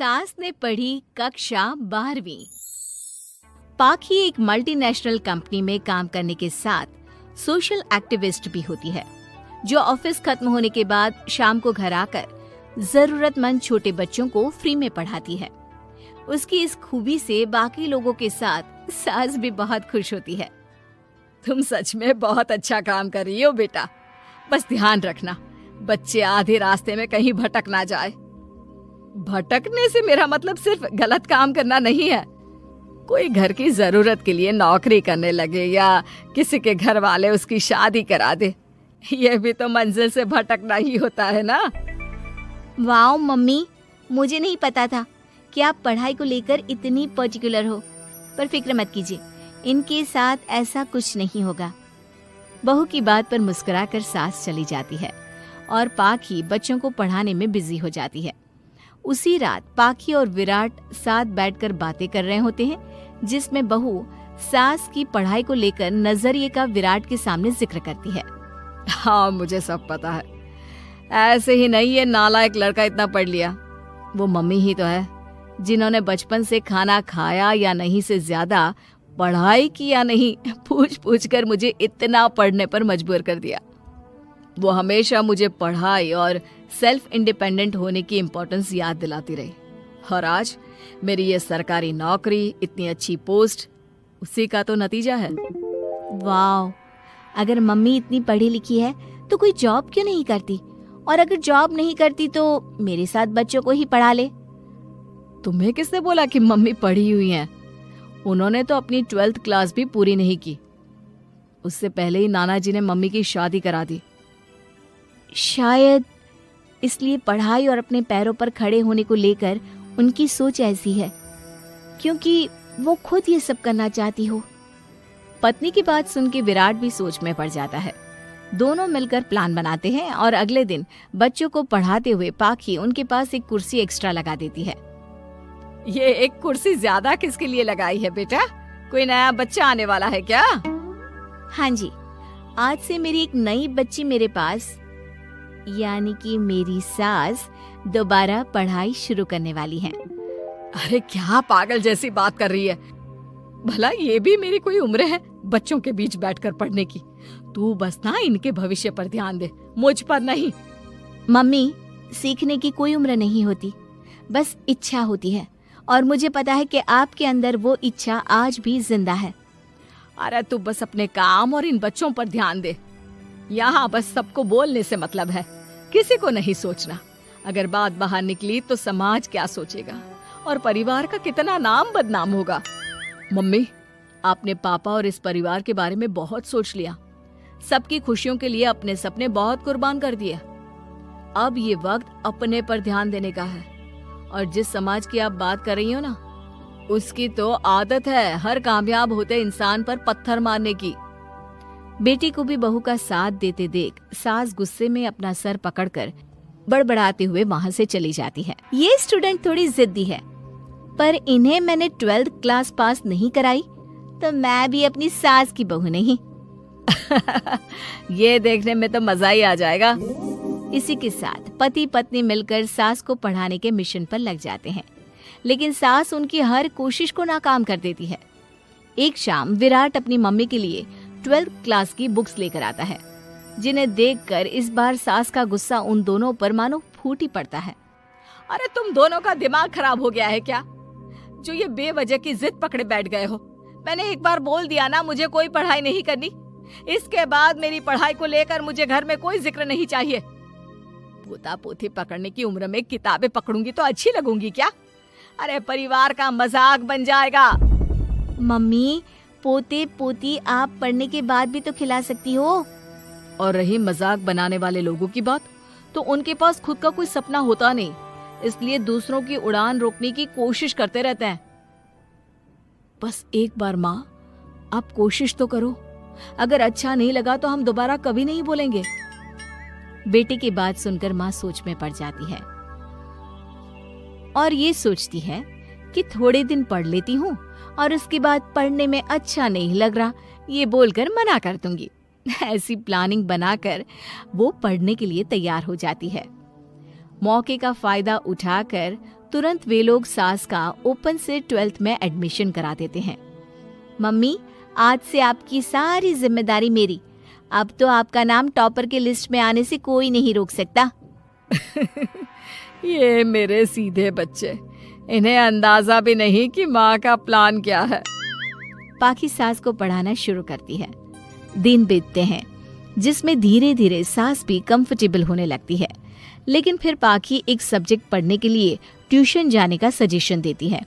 सास ने पढ़ी कक्षा 12वीं। पाखी एक मल्टीनेशनल कंपनी में काम करने के साथ सोशल एक्टिविस्ट भी होती है, जो ऑफिस खत्म होने के बाद शाम को घर आकर जरूरतमंद छोटे बच्चों को फ्री में पढ़ाती है। उसकी इस खूबी से बाकी लोगों के साथ सास भी बहुत खुश होती है। तुम सच में बहुत अच्छा काम कर रही हो बेटा, बस ध्यान रखना बच्चे आधे रास्ते में कहीं भटक ना जाए। भटकने से मेरा मतलब सिर्फ गलत काम करना नहीं है। कोई घर की जरूरत के लिए नौकरी करने लगे या किसी के घर वाले उसकी शादी करा दे, यह भी तो मंजिल से भटकना ही होता है ना। वाओ मम्मी, मुझे नहीं पता था कि आप पढ़ाई को लेकर इतनी पर्टिकुलर हो, पर फिक्र मत कीजिए, इनके साथ ऐसा कुछ नहीं होगा। बहू की बात पर मुस्कुराकर सास चली जाती है और पाखी बच्चों को पढ़ाने में बिजी हो जाती है। उसी रात पाखी और विराट साथ बैठकर बातें कर रहे होते हैं, जिसमें बहू सास की पढ़ाई को लेकर नजरिए का विराट के सामने जिक्र करती है। हाँ, मुझे सब पता है। ऐसे ही नहीं ये नालायक लड़का इतना पढ़ लिया, वो मम्मी ही तो है जिन्होंने बचपन से खाना खाया या नहीं से ज्यादा पढ़ाई की या नहीं पूछ पूछ कर मुझे इतना पढ़ने पर मजबूर कर दिया। वो हमेशा मुझे पढ़ाई और सेल्फ इंडिपेंडेंट होने की इम्पोर्टेंस याद दिलाती रही, और आज मेरी ये सरकारी नौकरी, इतनी अच्छी पोस्ट, उसी का तो नतीजा है। वाह, अगर मम्मी इतनी पढ़ी लिखी है तो कोई जॉब क्यों नहीं करती, और अगर जॉब नहीं करती तो मेरे साथ बच्चों को ही पढ़ा ले। तुम्हें किसने बोला कि मम्मी पढ़ी हुई हैं? उन्होंने तो अपनी 12th क्लास भी पूरी नहीं की। उससे पहले ही नाना जी ने मम्मी की शादी करा दी। शायद इसलिए पढ़ाई और अपने पैरों पर खड़े होने को लेकर उनकी सोच ऐसी है, क्योंकि वो खुद ये सब करना चाहती हो। पत्नी की बात सुन के विराट भी सोच में पड़ जाता है। दोनों मिलकर प्लान बनाते हैं और अगले दिन बच्चों को पढ़ाते हुए पाखी उनके पास एक कुर्सी एक्स्ट्रा लगा देती है। ये एक कुर्सी ज्यादा किसके लिए लगाई है बेटा? कोई नया बच्चा आने वाला है क्या? हाँ जी, आज से मेरी एक नई बच्ची मेरे पास, यानी कि मेरी सास, दोबारा पढ़ाई शुरू करने वाली है। अरे क्या पागल जैसी बात कर रही है? भला ये भी मेरी कोई उम्र है बच्चों के बीच बैठकर पढ़ने की? तू बस ना इनके भविष्य पर ध्यान दे, मुझ पर नहीं। मम्मी, सीखने की कोई उम्र नहीं होती, बस इच्छा होती है, और मुझे पता है कि आपके अंदर वो इच्छा आज भी जिंदा है। अरे तू बस अपने काम और इन बच्चों पर ध्यान दे। यहाँ बस सबको बोलने से मतलब है, किसी को नहीं सोचना। अगर बात बाहर निकली तो समाज क्या सोचेगा और परिवार का कितना नाम बदनाम होगा। मम्मी, आपने पापा और इस परिवार के बारे में बहुत सोच लिया, सबकी खुशियों के लिए अपने सपने बहुत कुर्बान कर दिए। अब ये वक्त अपने पर ध्यान देने का है। और जिस समाज की आप बात कर रही हो ना, उसकी तो आदत है हर कामयाब होते इंसान पर पत्थर मारने की। बेटी को भी बहू का साथ देते देख सास गुस्से में अपना सर पकड़कर बड़बड़ाते हुए वहाँ से चली जाती है। ये स्टूडेंट थोड़ी जिद्दी है, पर इन्हें मैंने 12th क्लास पास नहीं कराई तो मैं भी अपनी सास की बहू नहीं। ये देखने में तो मजा ही आ जाएगा। इसी के साथ पति पत्नी मिलकर सास को पढ़ाने के मिशन पर लग जाते हैं, लेकिन सास उनकी हर कोशिश को नाकाम कर देती है। एक शाम विराट अपनी मम्मी के लिए 12th क्लास की बुक्स लेकर आता है, जिन्हें देखकर इस बार सास का गुस्सा उन दोनों पर मानो फूट ही पड़ता है। अरे तुम दोनों का दिमाग खराब हो गया है क्या, जो ये बेवजह की जिद पकड़े बैठ गए हो? मैंने एक बार बोल दिया ना, मुझे कोई पढ़ाई नहीं करनी। इसके बाद मेरी पढ़ाई को लेकर मुझे घर में कोई जिक्र नहीं चाहिए। पोता पोती पकड़ने की उम्र में किताबें पकड़ूंगी तो अच्छी लगूंगी क्या? अरे परिवार का मजाक बन जाएगा। मम्मी, पोते पोती आप पढ़ने के बाद भी तो खिला सकती हो। और रही मजाक बनाने वाले लोगों की बात, तो उनके पास खुद का कोई सपना होता नहीं, इसलिए दूसरों की उड़ान रोकने की कोशिश करते रहते हैं। बस एक बार माँ, आप कोशिश तो करो। अगर अच्छा नहीं लगा तो हम दोबारा कभी नहीं बोलेंगे। बेटे की बात सुनकर माँ सोच में पड़ जाती है और ये सोचती है कि थोड़े दिन पढ़ लेती हूँ और उसके बाद पढ़ने में अच्छा नहीं लग रहा ये बोलकर मना कर दूंगी। ऐसी प्लानिंग बनाकर वो पढ़ने के लिए तैयार हो जाती है। मौके का फायदा उठाकर तुरंत वे लोग सास का ओपन से 12th में एडमिशन करा देते हैं। मम्मी, आज से आपकी सारी जिम्मेदारी मेरी। अब तो आपका नाम टॉपर के लिस्ट में आने से कोई नहीं रोक सकता। ये मेरे सीधे बच्चे, इन्हें अंदाजा भी नहीं कि माँ का प्लान क्या है। पाखी सास को पढ़ाना शुरू करती है। दिन बीतते हैं जिसमें धीरे धीरे सास भी कंफर्टेबल होने लगती है, लेकिन फिर पाखी एक सब्जेक्ट पढ़ने के लिए ट्यूशन जाने का सजेशन देती है,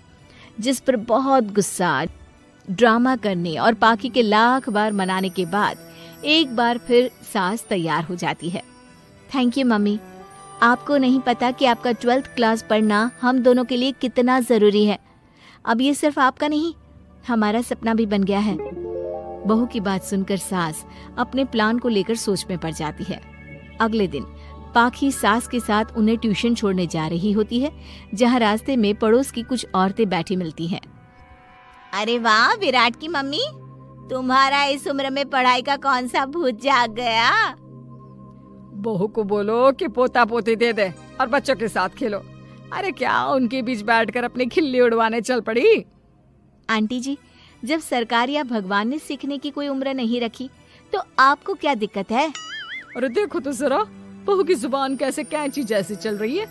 जिस पर बहुत गुस्सा, ड्रामा करने और पाखी के लाख बार मनाने के बाद एक बार फिर सास तैयार हो जाती है। थैंक यू मम्मी, आपको नहीं पता कि आपका 12th क्लास पढ़ना हम दोनों के लिए कितना जरूरी है। अब ये सिर्फ आपका नहीं, हमारा सपना भी बन गया है। बहू की बात सुनकर सास अपने प्लान को लेकर सोच में पड़ जाती है। अगले दिन पाखी सास के साथ उन्हें ट्यूशन छोड़ने जा रही होती है, जहाँ रास्ते में पड़ोस की कुछ औरतें बैठी मिलती हैं। अरे वाह विराट की मम्मी, तुम्हारा इस उम्र में पढ़ाई का कौन सा भूत जाग गया? बहू को बोलो कि पोता पोती दे दे और बच्चों के साथ खेलो। अरे क्या उनके बीच बैठकर अपनी खिल्ली उड़वाने चल पड़ी? आंटी जी, जब सरकार या भगवान ने सीखने की कोई उम्र नहीं रखी तो आपको क्या दिक्कत है? अरे देखो तो जरा, बहू की जुबान कैसे कैंची जैसी चल रही है।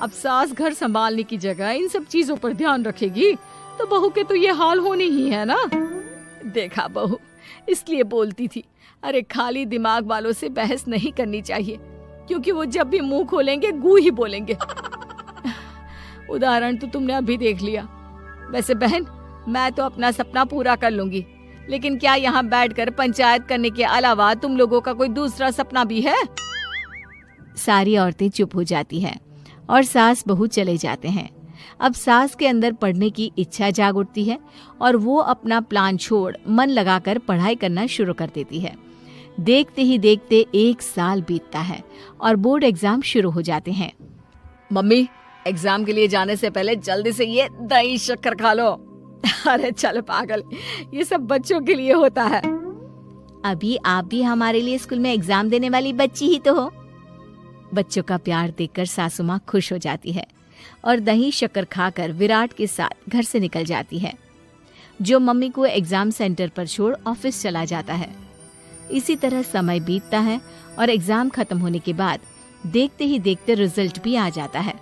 अब सास घर संभालने की जगह इन सब चीजों पर ध्यान रखेगी तो बहू के तो ये हाल होने ही है ना। देखा बहू, इसलिए बोलती थी, अरे खाली दिमाग वालों से बहस नहीं करनी चाहिए, क्योंकि वो जब भी मुंह खोलेंगे गू ही बोलेंगे। उदाहरण तो तुमने अभी देख लिया। वैसे बहन, मैं तो अपना सपना पूरा कर लूंगी, लेकिन क्या यहाँ बैठकर पंचायत करने के अलावा तुम लोगों का कोई दूसरा सपना भी है? सारी औरतें चुप हो जाती हैं और सास बहू चले जाते हैं। अब सास के अंदर पढ़ने की इच्छा जाग उठती है और वो अपना प्लान छोड़ मन लगाकर पढ़ाई करना शुरू कर देती है। देखते ही देखते 1 साल बीतता है और बोर्ड एग्जाम शुरू हो जाते हैं। मम्मी, एग्जाम के लिए जाने से पहले जल्दी से ये दही शक्कर खा लो। अरे चल पागल, ये सब बच्चों के लिए होता है। अभी आप भी हमारे लिए स्कूल में एग्जाम देने वाली बच्ची ही तो हो। बच्चों का प्यार देखकर सासू माँ खुश हो जाती है और दही शक्कर खाकर विराट के साथ घर से निकल जाती है, जो मम्मी को एग्जाम सेंटर पर छोड़ ऑफिस चला जाता है। इसी तरह समय बीतता है और एग्जाम खत्म होने के बाद देखते ही देखते रिजल्ट भी आ जाता है।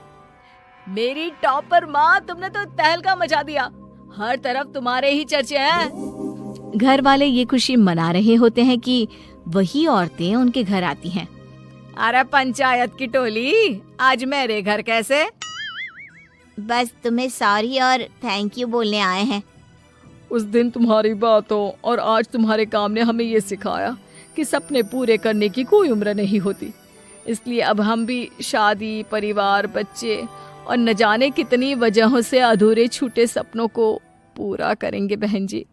मेरी टॉपर माँ, तुमने तो तहलका मचा दिया। हर तरफ तुम्हारे ही चर्चे हैं। घर वाले ये खुशी मना रहे होते हैं कि वही औरतें उनके घर आती हैं। अरे पंचायत की टोली, आज मेरे घर कैसे? बस तुम्हें सॉरी और थैंक यू बोलने आए हैं। उस दिन तुम्हारी बातों और आज तुम्हारे काम ने हमें ये सिखाया कि सपने पूरे करने की कोई उम्र नहीं होती। इसलिए अब हम भी शादी, परिवार, बच्चे और न जाने कितनी वजहों से अधूरे छूटे सपनों को पूरा करेंगे बहन जी।